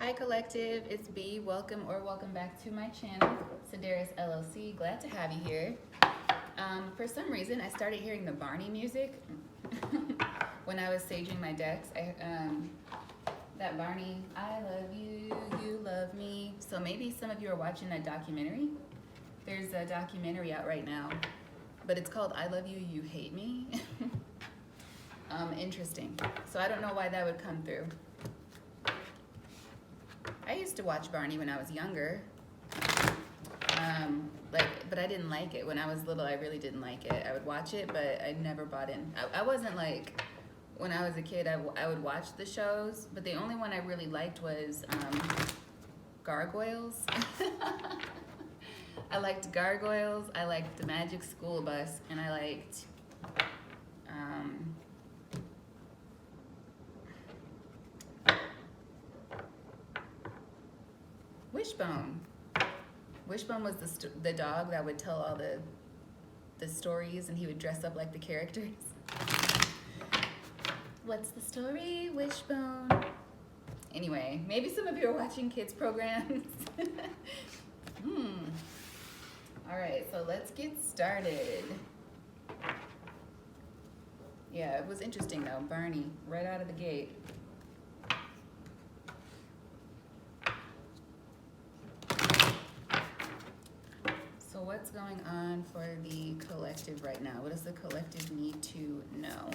Hi Collective, it's B. Welcome or welcome back to my channel, Sedaris LLC. Glad to have you here. For some reason, I started hearing the Barney music when I was saging my decks. That Barney, I love you, you love me. So maybe some of you are watching that documentary. There's a documentary out right now, but it's called I Love You, You Hate Me. Interesting. So I don't know why that would come through. I used to watch Barney when I was younger, but I didn't like it. When I was little, I really didn't like it. I would watch it, but I never bought in. I wasn't like, when I was a kid, I would watch the shows, but the only one I really liked was Gargoyles. I liked Gargoyles, I liked the Magic School Bus, and I liked Wishbone. Wishbone was the dog that would tell all the stories, and he would dress up like the characters. What's the story, Wishbone? Anyway, maybe some of you are watching kids programs. All right, so let's get started. Yeah, it was interesting though, Barney, right out of the gate. So what's going on for the collective right now? What does the collective need to know?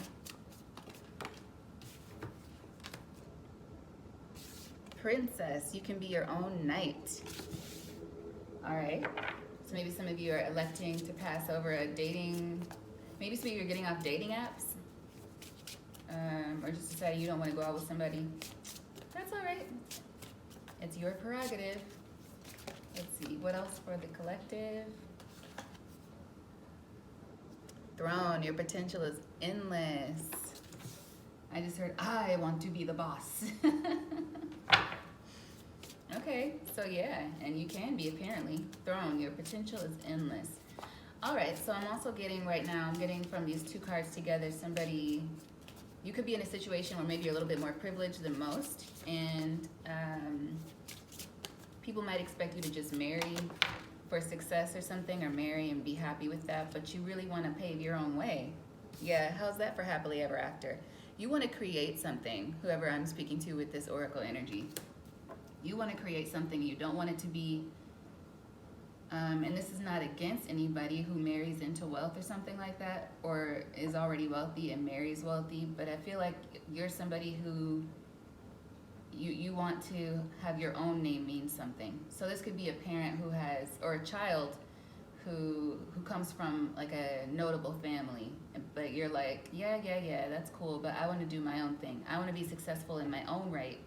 Princess, you can be your own knight. All right. So maybe some of you are electing to pass over a dating, maybe some of you are getting off dating apps, or just deciding you don't want to go out with somebody. That's all right. It's your prerogative. Let's see, what else for the collective? Throne, your potential is endless. I just heard, I want to be the boss. Okay, so yeah, and you can be apparently. Throne, your potential is endless. All right, so I'm also getting right now, I'm getting from these two cards together, somebody, you could be in a situation where maybe you're a little bit more privileged than most, and people might expect you to just marry for success or something, or marry and be happy with that, but you really want to pave your own way. Yeah, how's that for happily ever after? You want to create something, whoever I'm speaking to with this oracle energy. You want to create something. You don't want it to be, and this is not against anybody who marries into wealth or something like that, or is already wealthy and marries wealthy, but I feel like you're somebody who you want to have your own name mean something. So this could be a parent who has, or a child who comes from like a notable family, but you're like, yeah, that's cool, but I want to do my own thing. I want to be successful in my own right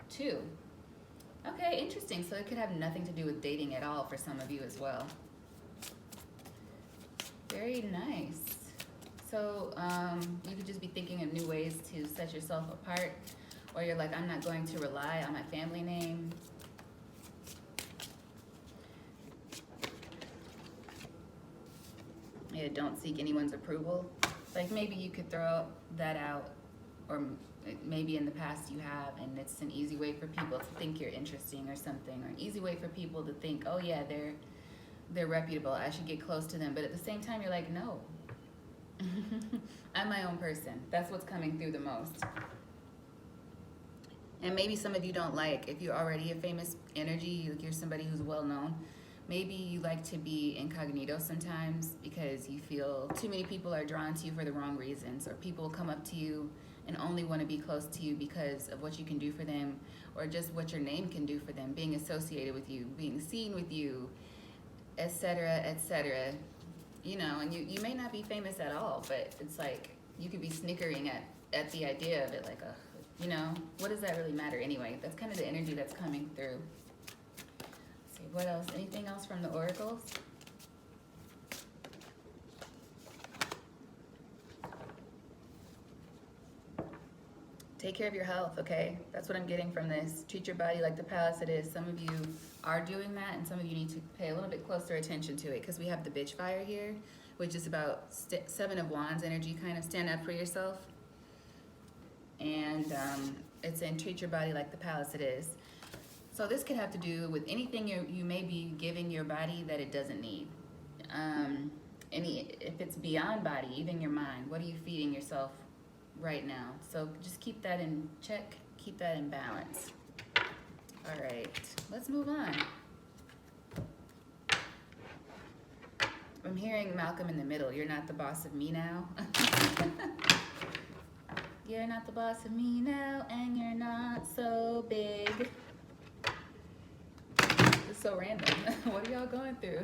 too. Okay, interesting. So it could have nothing to do with dating at all for some of you as well. Very nice. So you could just be thinking of new ways to set yourself apart, or you're like, I'm not going to rely on my family name. Yeah, don't seek anyone's approval. Like maybe you could throw that out, or maybe in the past you have, and it's an easy way for people to think you're interesting or something, or an easy way for people to think, oh yeah, they're reputable, I should get close to them. But at the same time, you're like, no. I'm my own person. That's what's coming through the most. And maybe some of you don't like, if you're already a famous energy, like you're somebody who's well known, maybe you like to be incognito sometimes because you feel too many people are drawn to you for the wrong reasons, or people will come up to you and only want to be close to you because of what you can do for them, or just what your name can do for them, being associated with you, being seen with you, etc., etc. You know, and you may not be famous at all, but it's like you could be snickering at the idea of it, like, you know, what does that really matter anyway? That's kind of the energy that's coming through. Let's see, what else? Anything else from the oracles? Take care of your health, okay? That's what I'm getting from this. Treat your body like the palace it is. Some of you are doing that, and some of you need to pay a little bit closer attention to it, because we have the bitch fire here, which is about Seven of Wands energy, kind of stand up for yourself. And it's in treat your body like the palace it is. So this could have to do with anything you may be giving your body that it doesn't need. If it's beyond body, even your mind, what are you feeding yourself right now? So just keep that in check, keep that in balance. All right, let's move on. I'm hearing Malcolm in the Middle. You're not the boss of me now. You're not the boss of me now, and you're not so big. It's so random. What are y'all going through?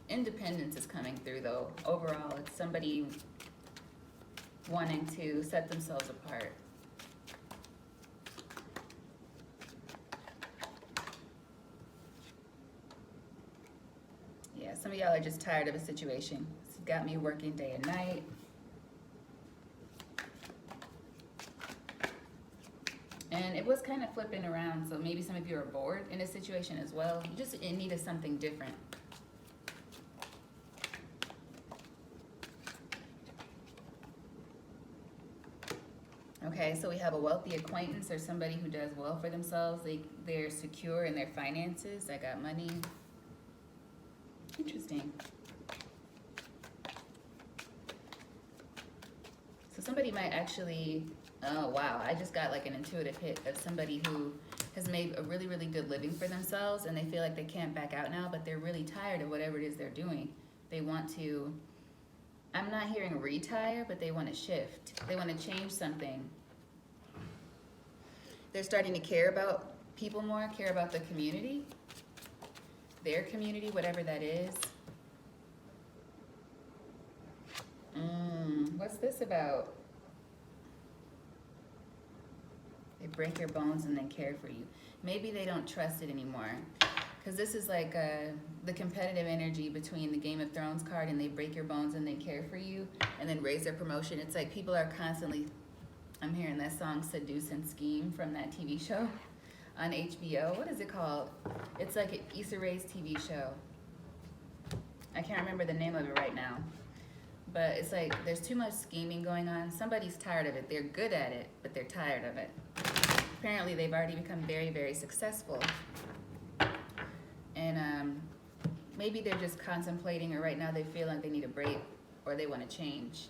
Independence is coming through, though. Overall, it's somebody wanting to set themselves apart. Yeah, some of y'all are just tired of a situation. It's got me working day and night. And it was kind of flipping around, so maybe some of you are bored in a situation as well. You just in need of something different. Okay, so we have a wealthy acquaintance or somebody who does well for themselves. They're secure in their finances. I got money. Interesting. So somebody might actually, oh wow, I just got like an intuitive hit of somebody who has made a really, really good living for themselves and they feel like they can't back out now, but they're really tired of whatever it is they're doing. They want to, I'm not hearing retire, but they want to shift. They want to change something. They're starting to care about people more, care about the community, their community, whatever that is. What's this about? They break your bones and then care for you. Maybe they don't trust it anymore. Because this is like the competitive energy between the Game of Thrones card and they break your bones and then care for you and then raise their promotion. It's like people are constantly, I'm hearing that song Seduce and Scheme from that TV show on HBO. What is it called? It's like an Issa Rae's TV show. I can't remember the name of it right now. But it's like there's too much scheming going on. Somebody's tired of it. They're good at it, but they're tired of it. Apparently they've already become very, very successful. And maybe they're just contemplating, or right now they feel like they need a break, or they want to change.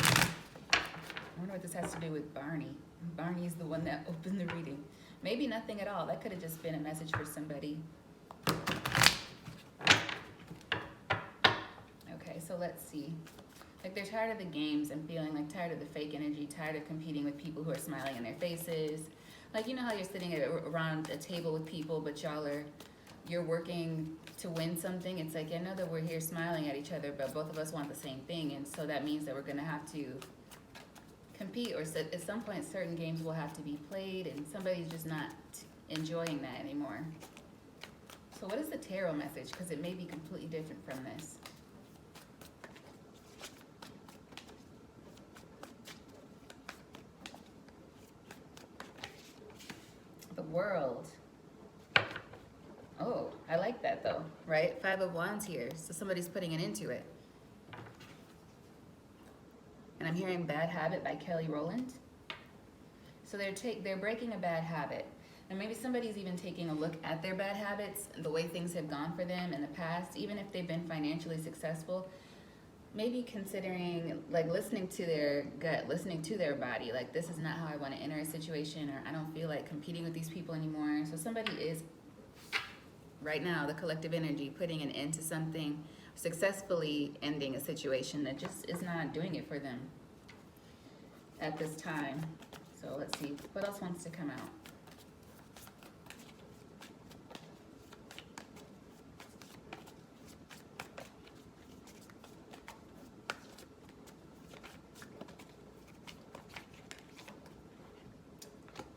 I wonder what this has to do with Barney. Barney's the one that opened the reading. Maybe nothing at all. That could have just been a message for somebody. Okay, so let's see. Like they're tired of the games and feeling like tired of the fake energy, tired of competing with people who are smiling in their faces. Like, you know how you're sitting around a table with people, but you're working to win something. It's like, I know that we're here smiling at each other, but both of us want the same thing. And so that means that we're gonna have to compete, or at some point certain games will have to be played and somebody's just not enjoying that anymore. So what is the tarot message? Because it may be completely different from this. The World. Oh, I like that though, right? 5 of Wands here, so somebody's putting it into it. And I'm hearing Bad Habit by Kelly Rowland. So they're breaking a bad habit. And maybe somebody's even taking a look at their bad habits, the way things have gone for them in the past, even if they've been financially successful. Maybe considering, like, listening to their gut, listening to their body. Like, this is not how I want to enter a situation, or I don't feel like competing with these people anymore. So somebody is, right now, the collective energy, putting an end to something, successfully ending a situation that just is not doing it for them at this time. So let's see, what else wants to come out?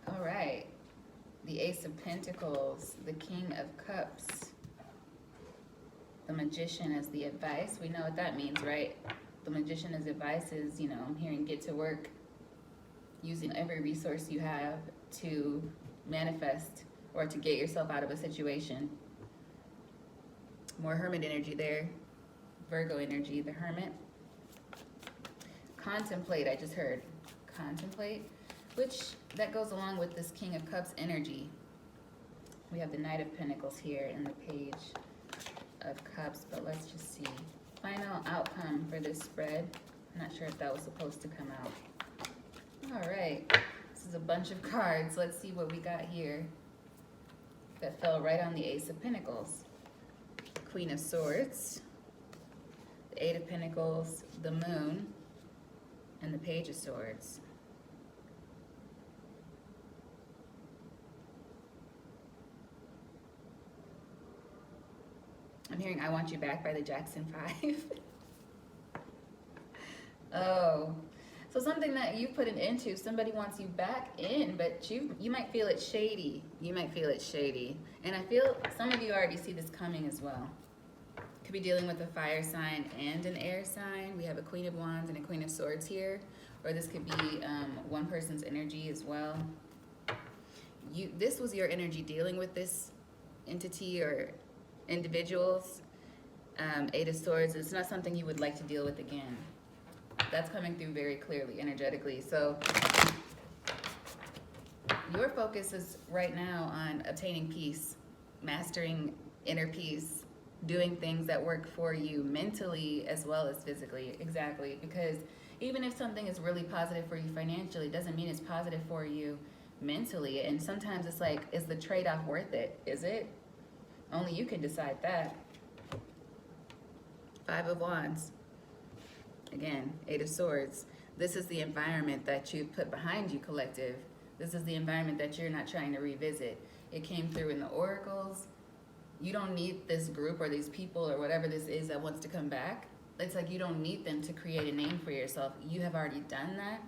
All right, the Ace of Pentacles, the King of Cups, the Magician as the advice. We know what that means, right? The Magician as advice is, you know, I'm hearing get to work, using every resource you have to manifest or to get yourself out of a situation. More Hermit energy there. Virgo energy, the Hermit. Contemplate, I just heard. Contemplate. which that goes along with this King of Cups energy. We have the Knight of Pentacles here and the Page of Cups, but let's just see. Final outcome for this spread. I'm not sure if that was supposed to come out. All right, this is a bunch of cards. Let's see what we got here. That fell right on the Ace of Pentacles. Queen of Swords, the Eight of Pentacles, the Moon, and the Page of Swords. I'm hearing I Want You Back by the Jackson 5. Oh, so something that you put an end to, somebody wants you back in, but you might feel it shady. You might feel it shady. And I feel some of you already see this coming as well. Could be dealing with a fire sign and an air sign. We have a Queen of Wands and a Queen of Swords here. Or this could be one person's energy as well. This was your energy dealing with this entity or individuals. Eight of Swords, it's not something you would like to deal with again. That's coming through very clearly, energetically. So your focus is right now on obtaining peace, mastering inner peace, doing things that work for you mentally as well as physically. Exactly, because even if something is really positive for you financially, it doesn't mean it's positive for you mentally. And sometimes it's like, is the trade-off worth it? Is it? Only you can decide that. Five of Wands. Again, Eight of Swords. This is the environment that you've put behind you, collective. This is the environment that you're not trying to revisit. It came through in the oracles. You don't need this group or these people or whatever this is that wants to come back. It's like you don't need them to create a name for yourself. You have already done that.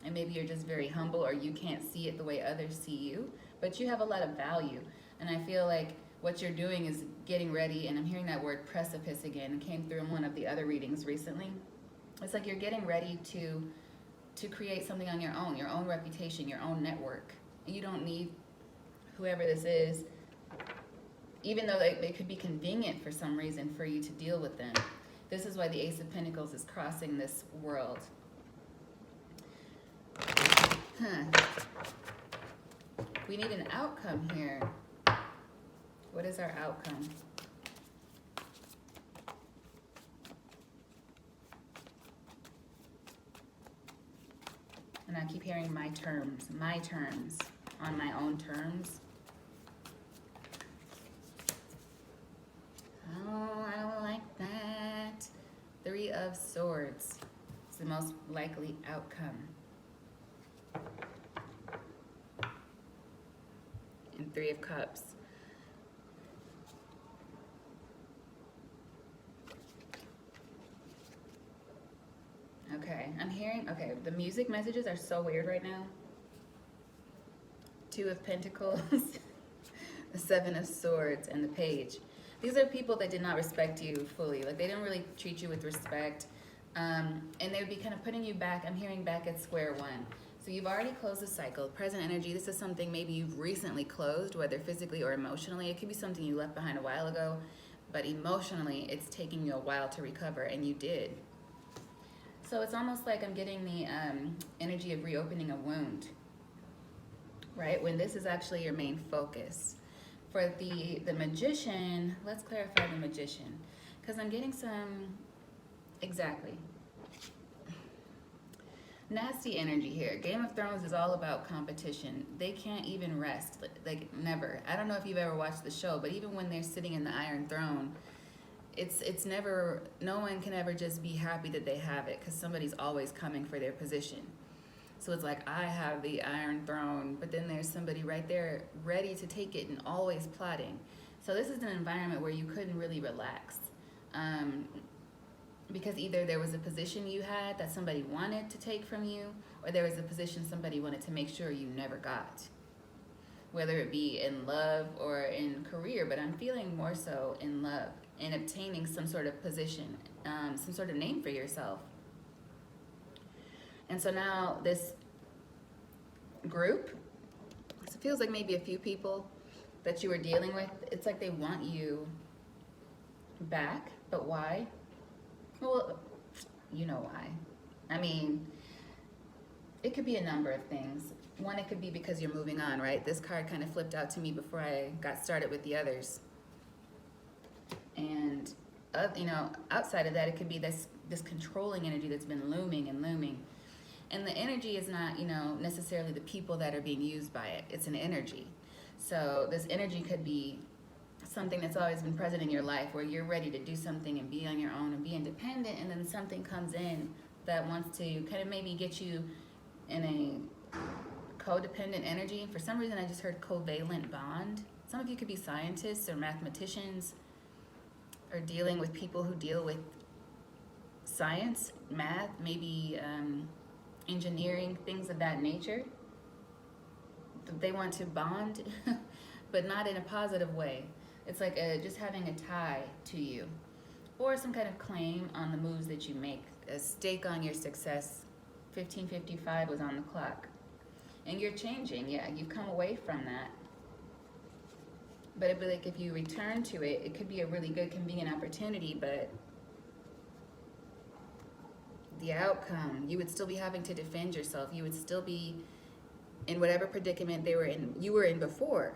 And maybe you're just very humble or you can't see it the way others see you. But you have a lot of value. And I feel like what you're doing is getting ready, and I'm hearing that word precipice again. It came through in one of the other readings recently. It's like you're getting ready to create something on your own reputation, your own network. You don't need whoever this is, even though they could be convenient for some reason for you to deal with them. This is why the Ace of Pentacles is crossing this world. We need an outcome here. What is our outcome? And I keep hearing my terms, on my own terms. Oh, I don't like that. Three of Swords is the most likely outcome. And Three of Cups. Okay, I'm hearing, okay, the music messages are so weird right now. Two of Pentacles, the Seven of Swords, and the Page. These are people that did not respect you fully. Like, they didn't really treat you with respect. And they would be kind of putting you back, I'm hearing back at square one. So you've already closed the cycle. Present energy, this is something maybe you've recently closed, whether physically or emotionally. It could be something you left behind a while ago, but emotionally, it's taking you a while to recover, and you did. So it's almost like I'm getting the energy of reopening a wound, right? When this is actually your main focus. For the Magician, let's clarify the Magician, because I'm getting some, exactly. Nasty energy here. Game of Thrones is all about competition. They can't even rest, like never. I don't know if you've ever watched the show, but even when they're sitting in the Iron Throne, it's never, no one can ever just be happy that they have it, because somebody's always coming for their position. So it's like, I have the Iron Throne, but then there's somebody right there ready to take it and always plotting. So this is an environment where you couldn't really relax. Because either there was a position you had that somebody wanted to take from you, or there was a position somebody wanted to make sure you never got. Whether it be in love or in career, but I'm feeling more so in love, and obtaining some sort of position, some sort of name for yourself. And so now this group, it feels like maybe a few people that you were dealing with, it's like they want you back, but why? Well, you know why. I mean, it could be a number of things. One, it could be because you're moving on, right? This card kind of flipped out to me before I got started with the others. And, you know, outside of that, it could be this controlling energy that's been looming and looming. And the energy is not, you know, necessarily the people that are being used by it. It's an energy. So this energy could be something that's always been present in your life, where you're ready to do something and be on your own and be independent, and then something comes in that wants to kind of maybe get you in a codependent energy. For some reason, I just heard covalent bond. Some of you could be scientists or mathematicians, or dealing with people who deal with science, math, maybe engineering, things of that nature. They want to bond, but not in a positive way. It's like just having a tie to you, or some kind of claim on the moves that you make, a stake on your success. 1555 was on the clock. And you're changing, yeah, you've come away from that. But it'd be like if you return to it, it could be a really good, convenient opportunity, but the outcome, you would still be having to defend yourself. You would still be in whatever predicament you were in before,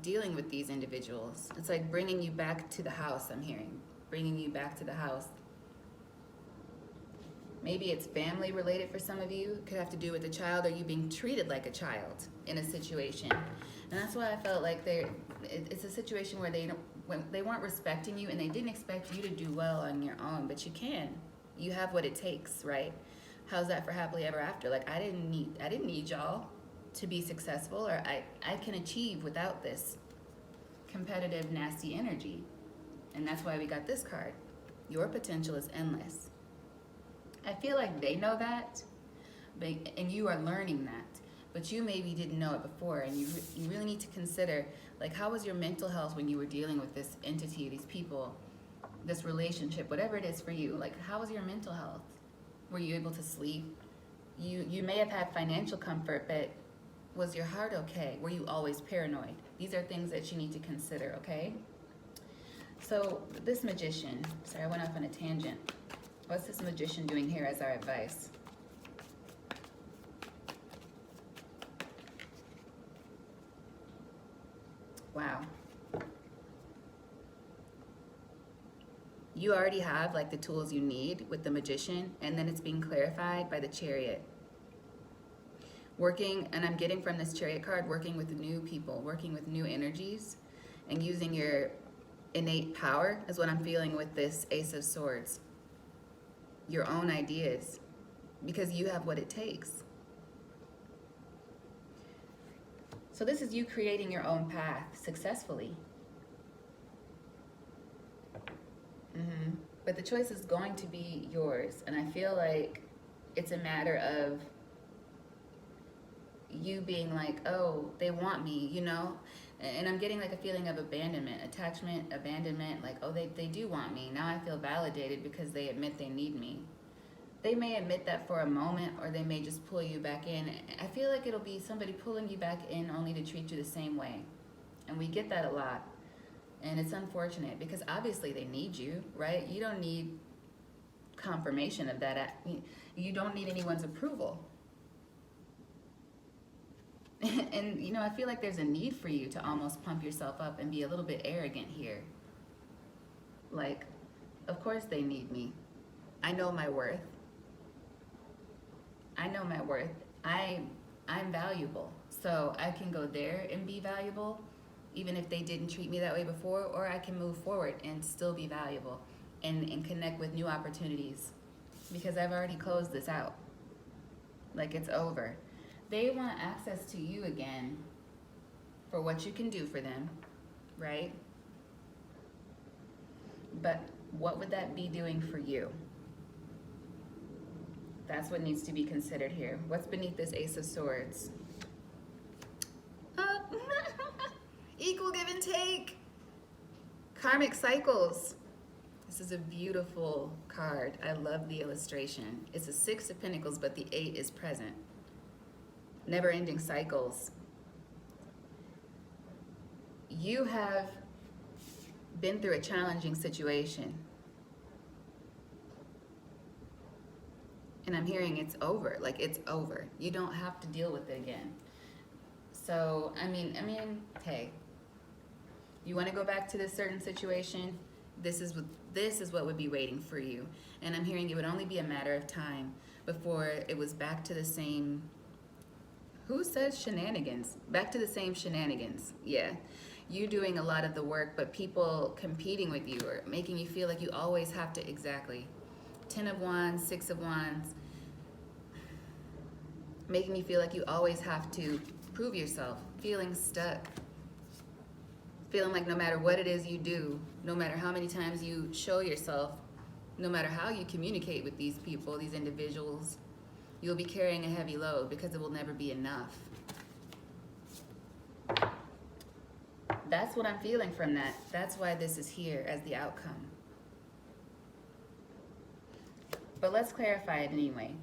dealing with these individuals. It's like bringing you back to the house, I'm hearing. Bringing you back to the house. Maybe it's family related for some of you. It could have to do with a child, or you being treated like a child in a situation. And that's why I felt like it's a situation where they weren't respecting you, and they didn't expect you to do well on your own, but you can. You have what it takes, right? How's that for happily ever after? Like, I didn't need y'all to be successful, or I can achieve without this competitive, nasty energy. And that's why we got this card. Your potential is endless. I feel like they know that, and you are learning that, but you maybe didn't know it before, and you really need to consider, like, how was your mental health when you were dealing with this entity, these people, this relationship, whatever it is for you. Like, how was your mental health? Were you able to sleep? You may have had financial comfort, but was your heart okay? Were you always paranoid? These are things that you need to consider, okay? So this magician, sorry, I went off on a tangent. What's this magician doing here as our advice? Wow. You already have like the tools you need with the magician, and then it's being clarified by the chariot. Working, and I'm getting from this chariot card, working with new people, working with new energies, and using your innate power is what I'm feeling with this Ace of Swords. Your own ideas, because you have what it takes. So this is you creating your own path successfully. But the choice is going to be yours, and I feel like it's a matter of you being like, oh, they want me, you know? And I'm getting like a feeling of abandonment, attachment, abandonment, like, oh, they do want me. Now I feel validated because they admit they need me. They may admit that for a moment, or they may just pull you back in. I feel like it'll be somebody pulling you back in only to treat you the same way. And we get that a lot. And it's unfortunate because obviously they need you, right? You don't need confirmation of that. You don't need anyone's approval. And, you know, I feel like there's a need for you to almost pump yourself up and be a little bit arrogant here. Like, of course they need me. I know my worth. I know my worth. I'm valuable. So I can go there and be valuable, even if they didn't treat me that way before, or I can move forward and still be valuable and connect with new opportunities, because I've already closed this out. Like, it's over. They want access to you again for what you can do for them, right? But what would that be doing for you? That's what needs to be considered here. What's beneath this Ace of Swords? Equal give and take. Karmic cycles. This is a beautiful card. I love the illustration. It's a 6 of Pentacles, but the 8 is present. Never-ending cycles. You have been through a challenging situation. And I'm hearing it's over. Like, it's over. You don't have to deal with it again. So, I mean, hey, you want to go back to this certain situation? This is what would be waiting for you. And I'm hearing it would only be a matter of time before it was back to the same. Who says shenanigans? Back to the same shenanigans. Yeah. You doing a lot of the work, but people competing with you or making you feel like you always have to, exactly. 10 of Wands, 6 of Wands, making you feel like you always have to prove yourself, feeling stuck, feeling like no matter what it is you do, no matter how many times you show yourself, no matter how you communicate with these people, these individuals, you'll be carrying a heavy load because it will never be enough. That's what I'm feeling from that. That's why this is here as the outcome. But let's clarify it anyway.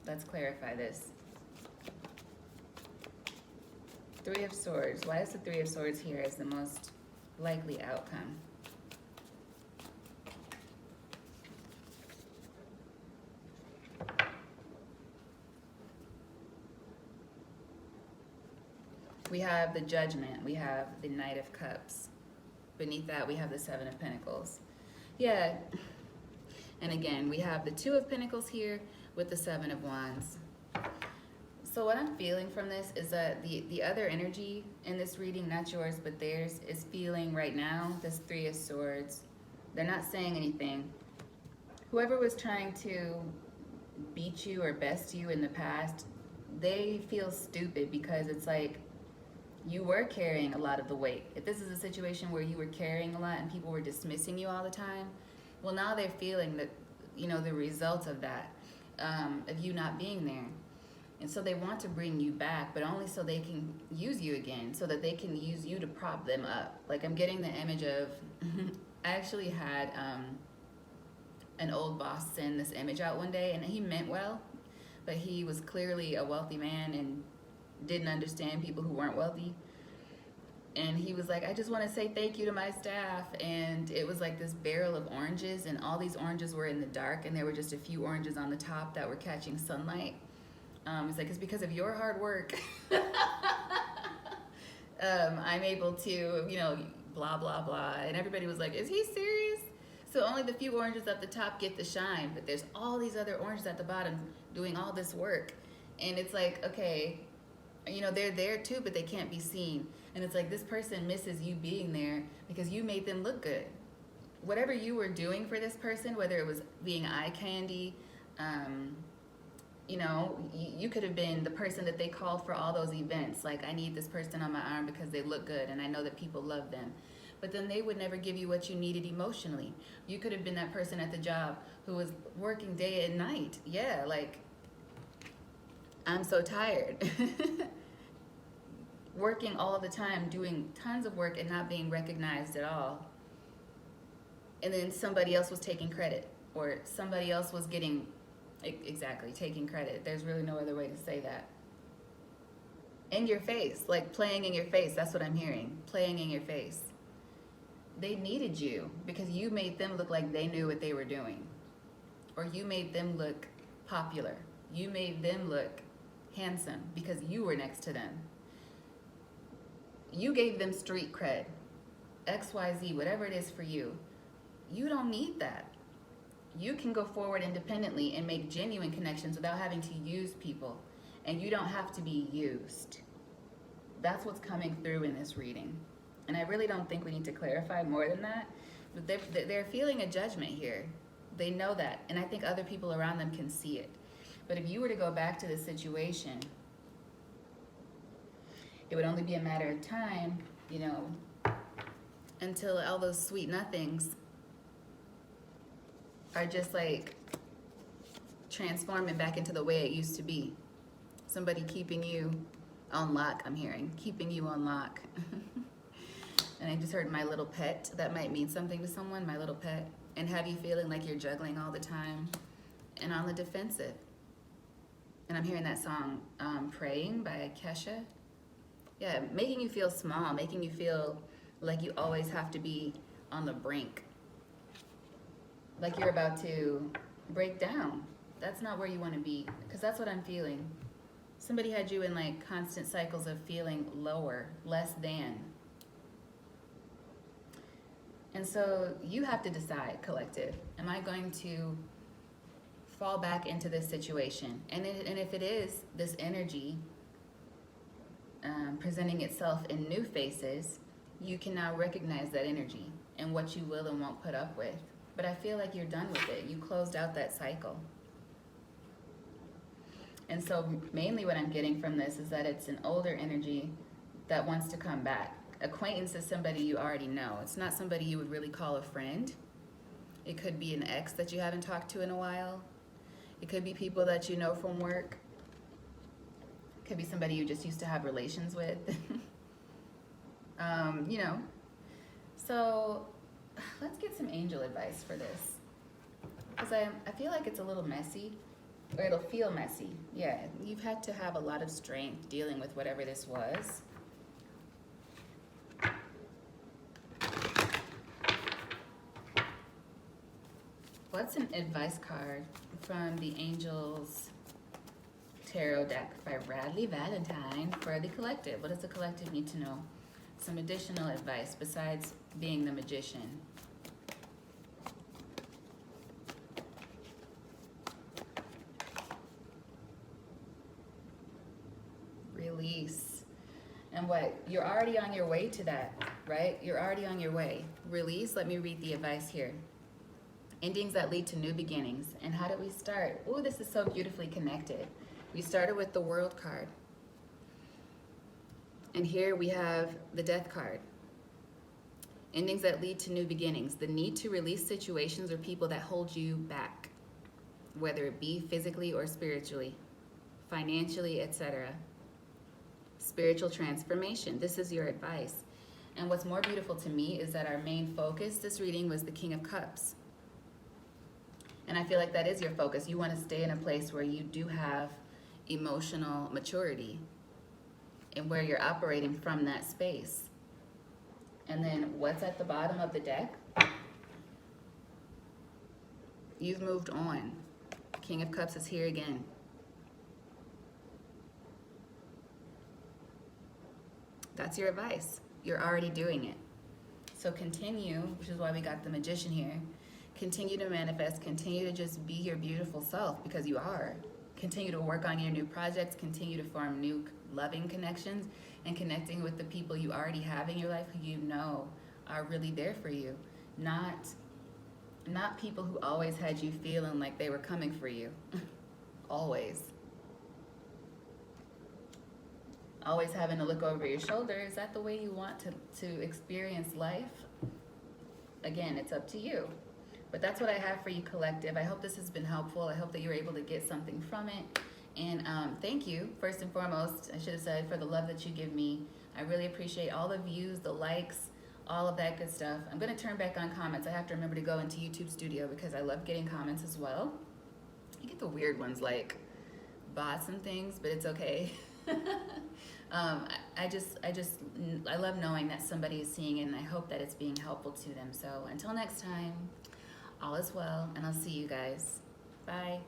Let's clarify this. 3 of Swords. Why is the 3 of Swords here as the most likely outcome? We have the Judgment. We have the Knight of Cups. Beneath that, we have the 7 of Pentacles. Yeah. And again, we have the 2 of Pentacles here with the 7 of Wands. So what I'm feeling from this is that the other energy in this reading, not yours, but theirs, is feeling right now this 3 of Swords. They're not saying anything. Whoever was trying to beat you or best you in the past, they feel stupid because it's like you were carrying a lot of the weight. If this is a situation where you were carrying a lot and people were dismissing you all the time, well, now they're feeling that, you know, the results of that, of you not being there. And so they want to bring you back, but only so they can use you again, so that they can use you to prop them up. Like, I'm getting the image of, I actually had an old boss send this image out one day, and he meant well, but he was clearly a wealthy man and didn't understand people who weren't wealthy. And he was like, I just want to say thank you to my staff. And it was like this barrel of oranges, and all these oranges were in the dark, and there were just a few oranges on the top that were catching sunlight. He's like, it's because of your hard work. I'm able to, you know, blah, blah, blah. And everybody was like, is he serious? So only the few oranges at the top get the shine, but there's all these other oranges at the bottom doing all this work. And it's like, okay, you know, they're there too, but they can't be seen. And it's like, this person misses you being there because you made them look good. Whatever you were doing for this person, whether it was being eye candy, you know, you could have been the person that they called for all those events. Like, I need this person on my arm because they look good and I know that people love them. But then they would never give you what you needed emotionally. You could have been that person at the job who was working day and night. Yeah, like, I'm so tired. Working all the time, doing tons of work and not being recognized at all. And then somebody else was taking credit, or somebody else was getting, exactly, taking credit. There's really no other way to say that. In your face, like playing in your face. That's what I'm hearing. Playing in your face. They needed you because you made them look like they knew what they were doing. Or you made them look popular. You made them look handsome because you were next to them. You gave them street cred. XYZ, whatever it is for you. You don't need that. You can go forward independently and make genuine connections without having to use people. And you don't have to be used. That's what's coming through in this reading. And I really don't think we need to clarify more than that. But they're feeling a judgment here. They know that. And I think other people around them can see it. But if you were to go back to the situation, it would only be a matter of time, you know, until all those sweet nothings are just like transforming back into the way it used to be. Somebody keeping you on lock, I'm hearing. Keeping you on lock. And I just heard my little pet. That might mean something to someone, my little pet. And have you feeling like you're juggling all the time and on the defensive. And I'm hearing that song, Praying by Kesha. Yeah, making you feel small, making you feel like you always have to be on the brink. Like you're about to break down. that's not where you want to be, because that's what I'm feeling. Somebody had you in like constant cycles of feeling lower, less than. And so you have to decide, collective, am I going to fall back into this situation? And if it is this energy presenting itself in new faces, you can now recognize that energy and what you will and won't put up with. But I feel like you're done with it. You closed out that cycle. And so mainly what I'm getting from this is that it's an older energy that wants to come back. Acquaintance is somebody you already know. It's not somebody you would really call a friend. It could be an ex that you haven't talked to in a while. It could be people that you know from work. It could be somebody you just used to have relations with. You know. So let's get some angel advice for this. Because I feel like it's a little messy. Or it'll feel messy. Yeah, you've had to have a lot of strength dealing with whatever this was. What's an advice card from the Angels Tarot deck by Bradley Valentine for the collective? What does the collective need to know? Some additional advice besides being the magician. Release. And what? You're already on your way to that, right? You're already on your way. Release. Let me read the advice here. Endings that lead to new beginnings. And how did we start? Oh, this is so beautifully connected. We started with the World card. And here we have the Death card. Endings that lead to new beginnings. The need to release situations or people that hold you back, whether it be physically or spiritually, financially, etc. Spiritual transformation. This is your advice. And what's more beautiful to me is that our main focus this reading was the King of Cups. And I feel like that is your focus. You want to stay in a place where you do have emotional maturity and where you're operating from that space. And then what's at the bottom of the deck? You've moved on. King of Cups is here again. That's your advice. You're already doing it. So continue, which is why we got the Magician here. Continue to manifest, continue to just be your beautiful self, because you are. Continue to work on your new projects, continue to form new loving connections, and connecting with the people you already have in your life who you know are really there for you. Not people who always had you feeling like they were coming for you. Always. Always having to look over your shoulder. Is that the way you want to experience life? Again, it's up to you. But that's what I have for you, collective. I hope this has been helpful. I hope that you're able to get something from it. And thank you, first and foremost, I should have said, for the love that you give me. I really appreciate all the views, the likes, all of that good stuff. I'm going to turn back on comments. I have to remember to go into YouTube Studio because I love getting comments as well. You get the weird ones like bots and things, but it's okay. I love knowing that somebody is seeing it, and I hope that it's being helpful to them. So until next time, all is well, and I'll see you guys. Bye.